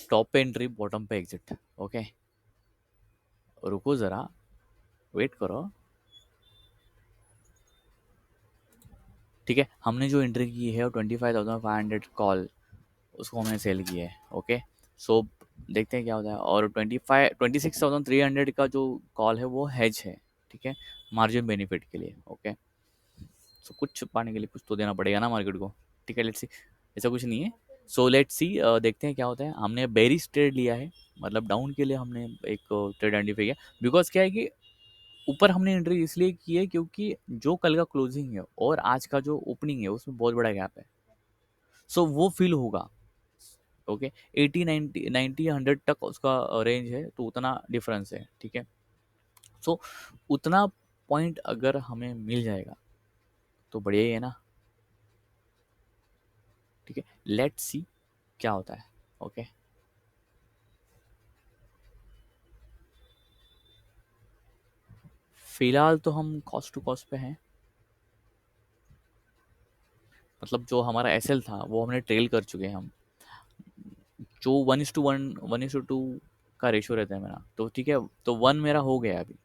Top पे entry, bottom पे exit. Okay, रुको ज़रा, वेट करो। ठीक है, हमने जो एंट्री की है वो 25,500 कॉल, उसको हमने सेल किया है। ओके, सो देखते हैं क्या होता है। और 26,300 का जो कॉल है वो हेज है। ठीक है, मार्जिन बेनिफिट के लिए। ओके, सो कुछ छुपाने के लिए कुछ तो देना पड़ेगा ना मार्केट को। ठीक है, लेट्स सी। ऐसा कुछ नहीं है। सो लेट्स सी, देखते हैं क्या होता है। हमने बेरिश ट्रेड लिया है, मतलब डाउन के लिए हमने एक ट्रेड आइडेंटिफाई किया। बिकॉज क्या है कि ऊपर हमने एंट्री इसलिए की है क्योंकि जो कल का क्लोजिंग है और आज का जो ओपनिंग है उसमें बहुत बड़ा गैप है। सो वो फील होगा। ओके, 80, 90, 100 तक उसका रेंज है, तो उतना डिफरेंस है। ठीक है, सो उतना पॉइंट अगर हमें मिल जाएगा तो बढ़िया ही है ना। ठीक है, लेट्स सी क्या होता है। ओके, फिलहाल तो हम कॉस्ट टू कॉस्ट पे हैं। मतलब जो हमारा एसएल था वो हमने ट्रेल कर चुके हैं हम। जो 1:1, 1:2 का रेशियो रहता है मेरा, तो ठीक है, तो 1 मेरा हो गया अभी।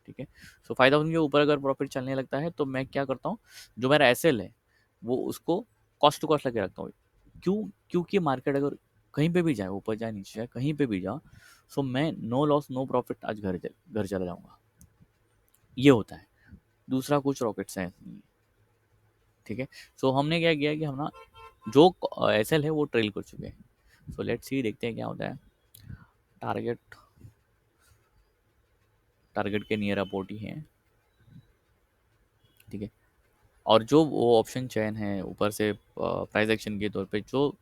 ठीक है, सो 5,000 के ऊपर अगर प्रॉफिट चलने लगता है तो मैं क्या करता हूँ, जो मेरा एसएल है वो उसको कॉस्ट टू कॉस्ट लगे रखता हूँ। क्यों? क्योंकि मार्केट अगर कहीं पे भी जाए, ऊपर जाए नीचे जाए, कहीं पे भी जाओ, सो मैं नो लॉस नो प्रॉफिट आज घर चला जाऊंगा। ये होता है, दूसरा कुछ रॉकेट साइंस नहीं है। ठीक है, सो हमने क्या किया कि हम ना जो एसएल है वो ट्रेल कर चुके हैं। सो लेट्स सी, देखते हैं क्या होता है। टारगेट टारगेट के नियर अबाउट ही है। ठीक है, और जो वो ऑप्शन चयन है ऊपर से प्राइस एक्शन के तौर पे जो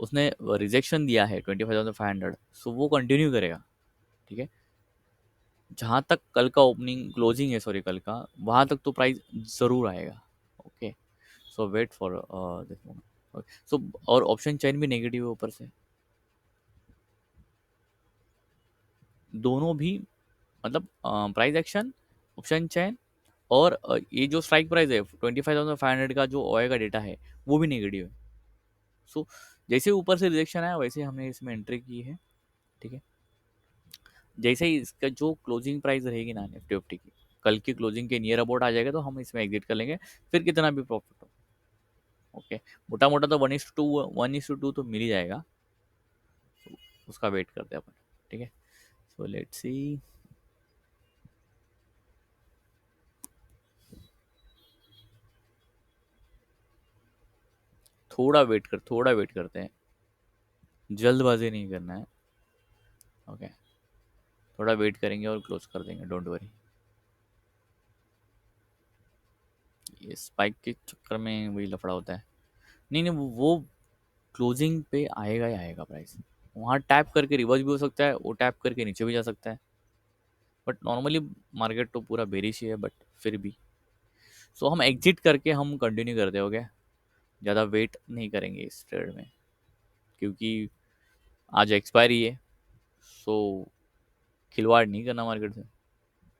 उसने रिजेक्शन दिया है 25,500, सो वो कंटिन्यू करेगा। ठीक है, जहाँ तक कल का ओपनिंग क्लोजिंग है, सॉरी कल का, वहाँ तक तो प्राइस ज़रूर आएगा। Okay, so wait for this moment. So और ऑप्शन चेन भी नेगेटिव है ऊपर से, दोनों भी। मतलब प्राइस एक्शन, ऑप्शन चेन, और ये जो स्ट्राइक प्राइस है 25,500 का जो ओए का डेटा है वो भी नेगेटिव है। सो जैसे ऊपर से रिजेक्शन आया वैसे हमने इसमें एंट्री की है। ठीक है, जैसे ही इसका जो क्लोजिंग प्राइस रहेगी ना निफ्टी की, कल की क्लोजिंग के नियर अबाउट आ जाएगा तो हम इसमें एग्जिट कर लेंगे, फिर कितना भी प्रॉफिट हो। ओके, मोटा मोटा तो 1:2, 1:2 तो मिल ही जाएगा। तो उसका वेट करते हैं अपन। ठीक है, सो लेट्स सी। थोड़ा वेट करते हैं, जल्दबाजी नहीं करना है। ओके, थोड़ा वेट करेंगे और क्लोज कर देंगे, डोंट वरी। ये स्पाइक के चक्कर में वही लफड़ा होता है। नहीं नहीं, वो क्लोजिंग पे आएगा ही आएगा प्राइस। वहाँ टैप करके रिवर्स भी हो सकता है, वो टैप करके नीचे भी जा सकता है, बट नॉर्मली मार्केट तो पूरा बेरिश ही है, बट फिर भी। सो हम एग्जिट करके हम कंटिन्यू करते हो गया, ज़्यादा वेट नहीं करेंगे इस ट्रेड में, क्योंकि आज एक्सपायरी है। सो खिलवाड़ नहीं करना मार्केट से,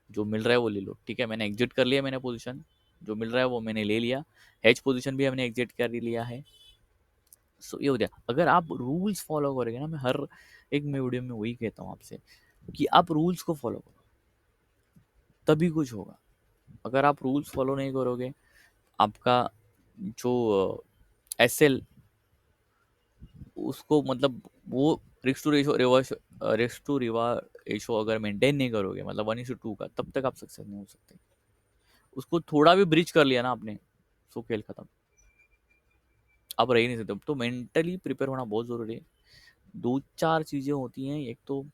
जो मिल रहा है वो ले लो। ठीक है, मैंने एग्जिट कर लिया, मैंने पोजीशन जो मिल रहा है वो मैंने ले लिया। हेज पोजीशन भी हमने एग्जिट कर ही लिया है। सो ये हो गया। अगर आप रूल्स फॉलो करोगे ना, मैं हर एक में वीडियो में वही कहता हूँ आपसे कि आप रूल्स को फॉलो करो, तभी कुछ होगा। अगर आप रूल्स फॉलो नहीं करोगे, आपका जो एसएल, उसको मतलब वो risk to ratio reverse, risk to reward ratio अगर मेंटेन नहीं करोगे, मतलब 1:2 का, तब तक आप सक्सेस नहीं हो सकते। उसको थोड़ा भी ब्रीच कर लिया ना आपने, सो खेल खत्म, आप रह ही नहीं सकते। तो मेंटली प्रिपेयर होना बहुत ज़रूरी है। दो चार चीज़ें होती हैं। एक तो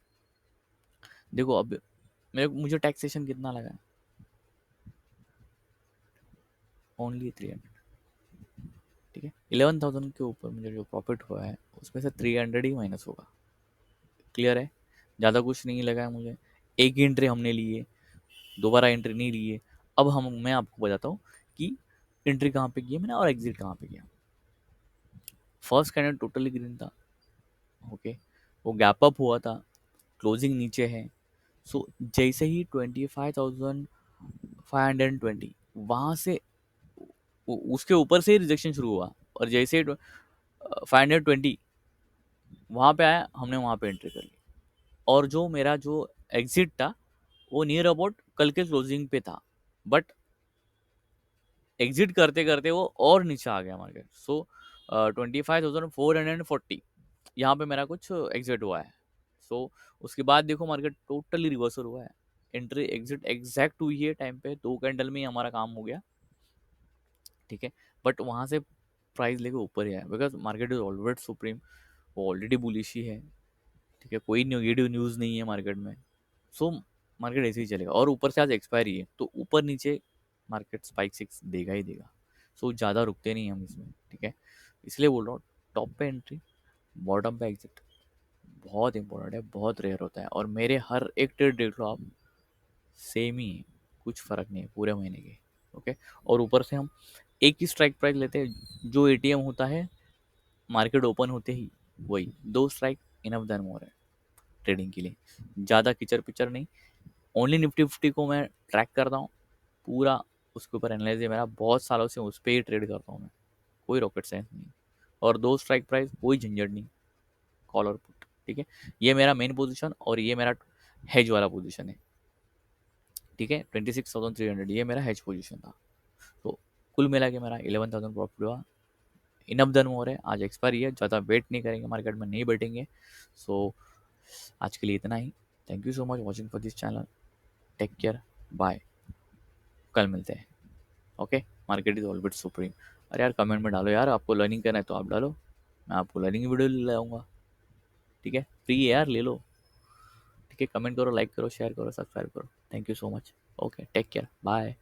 देखो, अब मुझे टैक्सेशन कितना लगा है? ओनली 300। ठीक है, 11,000 के ऊपर मुझे जो प्रॉफिट हुआ है उसमें से 300 ही माइनस होगा। क्लियर है, ज़्यादा कुछ नहीं लगा है मुझे। एक ही एंट्री हमने ली है, दोबारा एंट्री नहीं ली है। अब मैं आपको बताता हूँ कि एंट्री कहाँ पे की है मैंने और एग्जिट कहाँ पे किया। फर्स्ट कैंडल टोटली ग्रीन था। ओके, वो गैप अप हुआ था, क्लोजिंग नीचे है। सो जैसे ही 25,520 वहाँ से उसके ऊपर से ही रिजेक्शन शुरू हुआ, और जैसे 520 वहाँ पे आया, हमने वहाँ पे एंट्री कर ली। और जो मेरा जो एग्जिट था वो नियर अबाउट कल के क्लोजिंग पे था, बट एग्जिट करते करते वो और नीचे आ गया मार्केट। सो 25,440 यहाँ पे मेरा कुछ एग्जिट हुआ है। सो उसके बाद देखो मार्केट टोटली रिवर्सल हुआ है। एंट्री एग्जिट एग्जैक्ट हुई है टाइम पे, 2 कैंडल में ही हमारा काम हो गया। ठीक है, बट वहाँ से प्राइस लेके ऊपर ही आया, because market is always supreme, वो ऑलरेडी बुलिश ही है। ठीक है, कोई नेगेटिव न्यूज़ नहीं है मार्केट में। सो मार्केट ऐसे ही चलेगा, और ऊपर से आज एक्सपायरी है तो ऊपर नीचे मार्केट स्पाइक सिक्स देगा ही देगा। सो ज़्यादा रुकते नहीं हम इसमें। ठीक है, इसलिए बोल रहा हूँ, टॉप पे एंट्री, बॉटम पे एग्जिट बहुत इंपॉर्टेंट है, बहुत रेयर होता है। और मेरे हर एक ट्रेड देख लो आप, सेम ही है, कुछ फ़र्क नहीं है पूरे महीने के। ओके, और ऊपर से हम एक ही स्ट्राइक प्राइस लेते हैं, जो एटीएम होता है मार्केट ओपन होते ही, वही 2 स्ट्राइक इनफ देन मोर है ट्रेडिंग के लिए। ज़्यादा किचर पिचर नहीं। ओनली निफ्टी फिफ्टी को मैं ट्रैक करता हूँ पूरा, उसके ऊपर एनालाइज है मेरा, बहुत सालों से उस पर ही ट्रेड करता हूँ मैं, कोई रॉकेट साइंस नहीं। और 2 स्ट्राइक प्राइस, कोई झंझट नहीं, कॉल और पुट। ठीक है, ये मेरा मेन पोजीशन और ये मेरा हेज वाला पोजीशन है। ठीक है, 26,300 ये मेरा हेज पोजीशन था। तो कुल मिला के मेरा 11,000 प्रॉफिट हुआ। इनफ देन मोर है, आज एक्सपायरी है, ज़्यादा वेट नहीं करेंगे मार्केट में, नहीं बैठेंगे। सो आज के लिए इतना ही। Thank you so much watching for this channel. Take care, bye, कल मिलते हैं। Okay, market is always supreme. अरे यार कमेंट में डालो यार, आपको लर्निंग करना है तो आप डालो, मैं आपको लर्निंग वीडियो ले आऊँगा। ठीक है, फ्री है यार, ले लो। ठीक है, कमेंट करो, लाइक करो, शेयर करो, सब्सक्राइब करो। Thank you so much. Okay, take care, bye.